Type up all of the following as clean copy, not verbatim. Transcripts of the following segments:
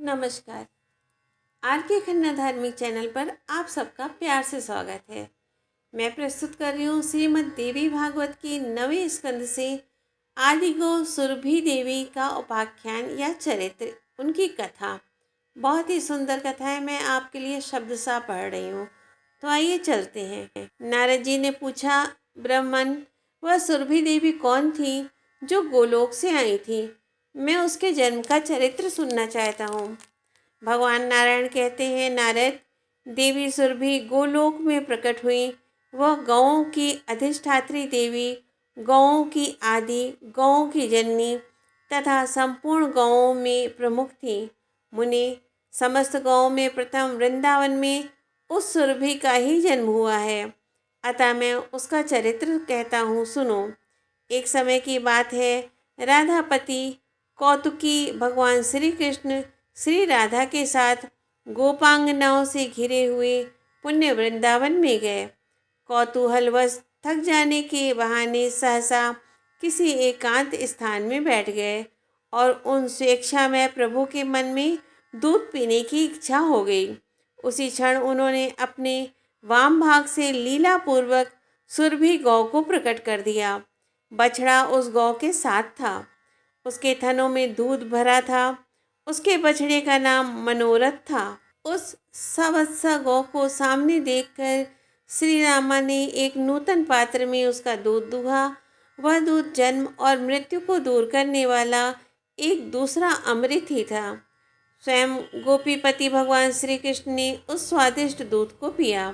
नमस्कार। आर के खन्ना धार्मिक चैनल पर आप सबका प्यार से स्वागत है। मैं प्रस्तुत कर रही हूँ श्रीमद् देवी भागवत के 9वें स्कंद से आदि गौ सुरभि देवी का उपाख्यान या चरित्र, उनकी कथा। बहुत ही सुंदर कथा है, मैं आपके लिए शब्दशः पढ़ रही हूँ। तो आइए चलते हैं। नारद जी ने पूछा, ब्राह्मण, वह सुरभि देवी कौन थी जो गोलोक से आई थी? मैं उसके जन्म का चरित्र सुनना चाहता हूँ। भगवान नारायण कहते हैं, नारद, देवी सुरभि गोलोक में प्रकट हुई। वह गौओं की अधिष्ठात्री देवी, गौओं की आदि, गौओं की जननी तथा संपूर्ण गौओं में प्रमुख थी। मुने, समस्त गौओं में प्रथम वृंदावन में उस सुरभि का ही जन्म हुआ है। अतः मैं उसका चरित्र कहता हूँ, सुनो। एक समय की बात है, राधापति कौतुकी भगवान श्री कृष्ण श्री राधा के साथ गोपांगनाओं से घिरे हुए पुण्य वृंदावन में गए। कौतूहलवश थक जाने के बहाने सहसा किसी एकांत स्थान में बैठ गए और उन स्वेच्छा में प्रभु के मन में दूध पीने की इच्छा हो गई। उसी क्षण उन्होंने अपने वाम भाग से लीलापूर्वक सुरभि गौ को प्रकट कर दिया। बछड़ा उस गौ के साथ था। उसके थनों में दूध भरा था। उसके बछड़े का नाम मनोरथ था। उस सवत्सा गौ को सामने देखकर श्री रामा ने एक नूतन पात्र में उसका दूध दुहा। वह दूध जन्म और मृत्यु को दूर करने वाला एक दूसरा अमृत ही था। स्वयं गोपीपति भगवान श्री कृष्ण ने उस स्वादिष्ट दूध को पिया।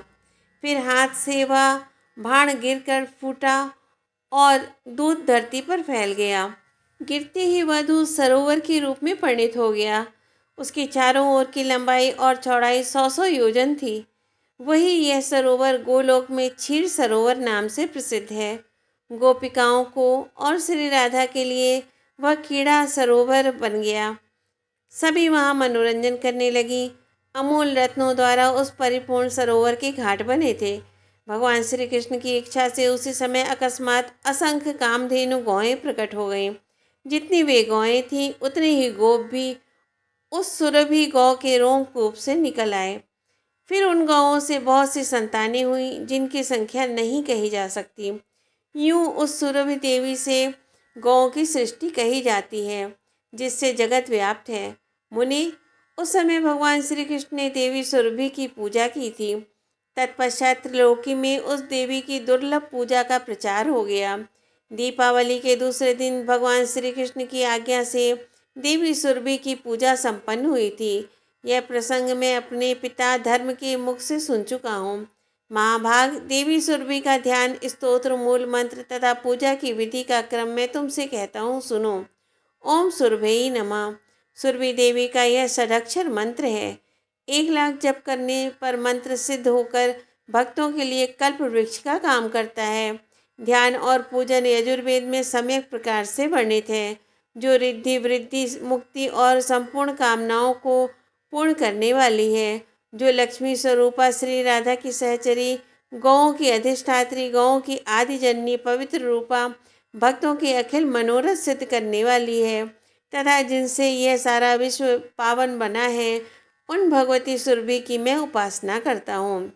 फिर हाथ से वह भाण गिरकर फूटा और दूध धरती पर फैल गया। गिरते ही वह दूध सरोवर के रूप में परिणित हो गया। उसकी चारों ओर की लंबाई और चौड़ाई 100 योजन थी। वही यह सरोवर गोलोक में क्षीर सरोवर नाम से प्रसिद्ध है। गोपिकाओं को और श्री राधा के लिए वह कीड़ा सरोवर बन गया। सभी वहाँ मनोरंजन करने लगी। अमूल रत्नों द्वारा उस परिपूर्ण सरोवर के घाट बने थे। भगवान श्री कृष्ण की इच्छा से उसी समय अकस्मात असंख्य कामधेनु गौएं प्रकट हो गईं। जितनी वे गौएं थीं उतने ही गोप भी उस सुरभि गौ के रोमकूप से निकल आए। फिर उन गौओं से बहुत सी संतानें हुई जिनकी संख्या नहीं कही जा सकती। यूं उस सुरभि देवी से गौओं की सृष्टि कही जाती है, जिससे जगत व्याप्त है। मुनि, उस समय भगवान श्री कृष्ण ने देवी सुरभि की पूजा की थी। तत्पश्चात त्रिलोकी में उस देवी की दुर्लभ पूजा का प्रचार हो गया। दीपावली के दूसरे दिन भगवान श्री कृष्ण की आज्ञा से देवी सुरभि की पूजा संपन्न हुई थी। यह प्रसंग मैं अपने पिता धर्म के मुख से सुन चुका हूँ। महाभाग, देवी सुरभि का ध्यान, स्तोत्र, मूल मंत्र तथा पूजा की विधि का क्रम मैं तुमसे कहता हूँ, सुनो। ओम सुरभि नमः। सुरभि देवी का यह षडाक्षर मंत्र है। 1,00,000 जप करने पर मंत्र सिद्ध होकर भक्तों के लिए कल्प वृक्ष का काम करता है। ध्यान और पूजन यजुर्वेद में सम्यक प्रकार से वर्णित है, जो रिद्धि, वृद्धि, मुक्ति और संपूर्ण कामनाओं को पूर्ण करने वाली है। जो लक्ष्मी स्वरूपा श्री राधा की सहचरी, गौओं की अधिष्ठात्री, गौओं की आदि जननी, पवित्र रूपा, भक्तों के अखिल मनोरथ सिद्ध करने वाली है तथा जिनसे यह सारा विश्व पावन बना है, उन भगवती सुरभि की मैं उपासना करता हूँ।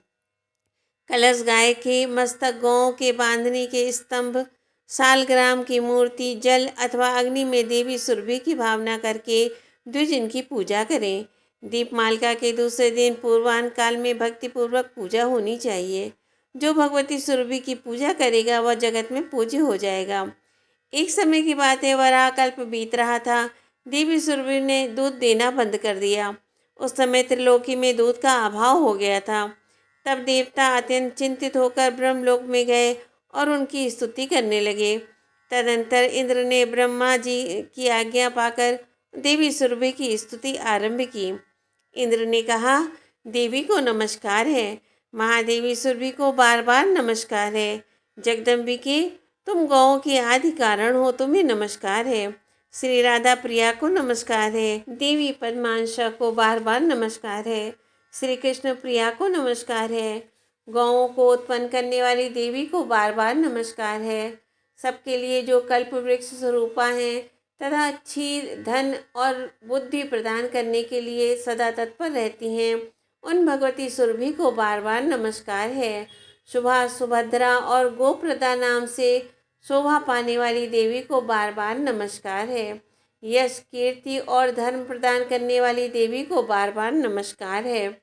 कलश गाय के मस्तक, गौओं के बांधने के स्तंभ, सालग्राम की मूर्ति, जल अथवा अग्नि में देवी सुरभि की भावना करके द्विज इनकी पूजा करें। दीपमालिका के दूसरे दिन पूर्वाह्न काल में भक्तिपूर्वक पूजा होनी चाहिए। जो भगवती सुरभि की पूजा करेगा वह जगत में पूज्य हो जाएगा। एक समय की बात है, वराहकल्प बीत रहा था। देवी सुरभि ने दूध देना बंद कर दिया। उस समय त्रिलोकी में दूध का अभाव हो गया था। तब देवता अत्यंत चिंतित होकर ब्रह्मलोक में गए और उनकी स्तुति करने लगे। तदंतर इंद्र ने ब्रह्मा जी की आज्ञा पाकर देवी सुरभि की स्तुति आरंभ की। इंद्र ने कहा, देवी को नमस्कार है। महादेवी सुरभि को बार बार नमस्कार है। जगदम्बिके, तुम गौओं के आदि कारण हो, तुम्हें नमस्कार है। श्री राधा प्रिया को नमस्कार है। देवी पद्मांशा को बार बार नमस्कार है। श्री कृष्ण प्रिया को नमस्कार है। गौओं को उत्पन्न करने वाली देवी को बार बार नमस्कार है। सबके लिए जो कल्प वृक्ष स्वरूपा हैं तथा क्षीर, धन और बुद्धि प्रदान करने के लिए सदा तत्पर रहती हैं, उन भगवती सुरभि को बार बार नमस्कार है। शुभा, सुभद्रा और गोप्रदा नाम से शोभा पाने वाली देवी को बार बार नमस्कार है। यश, कीर्ति और धर्म प्रदान करने वाली देवी को बार बार नमस्कार है।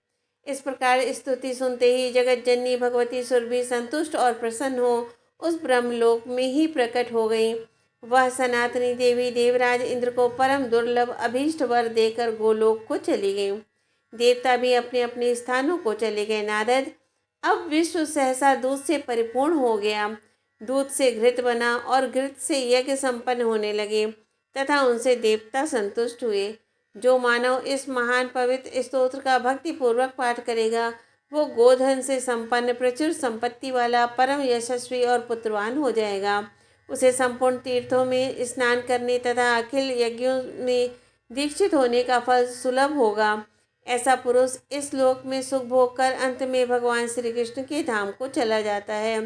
इस प्रकार स्तुति सुनते ही जगत जननी भगवती सुरभि संतुष्ट और प्रसन्न हो उस ब्रह्मलोक में ही प्रकट हो गई। वह सनातनी देवी देवराज इंद्र को परम दुर्लभ अभीष्ट वर देकर गोलोक को चली गई। देवता भी अपने अपने स्थानों को चले गए। नारद, अब विश्व सहसा दूध से परिपूर्ण हो गया। दूध से घृत बना और घृत से यज्ञ संपन्न होने लगे तथा उनसे देवता संतुष्ट हुए। जो मानव इस महान पवित्र स्तोत्र का भक्ति पूर्वक पाठ करेगा वो गोधन से संपन्न प्रचुर संपत्ति वाला परम यशस्वी और पुत्रवान हो जाएगा। उसे संपूर्ण तीर्थों में स्नान करने तथा अखिल यज्ञों में दीक्षित होने का फल सुलभ होगा। ऐसा पुरुष इस लोक में सुख भोग कर अंत में भगवान श्री कृष्ण के धाम को चला जाता है।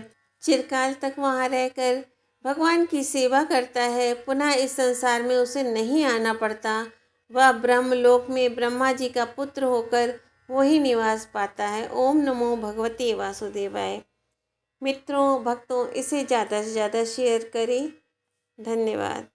चिरकाल तक वहाँ रहकर भगवान की सेवा करता है। पुनः इस संसार में उसे नहीं आना पड़ता। वह ब्रह्मलोक में ब्रह्मा जी का पुत्र होकर वही निवास पाता है। ओम नमो भगवते वासुदेवाय। मित्रों, भक्तों, इसे ज़्यादा से ज़्यादा शेयर करें। धन्यवाद।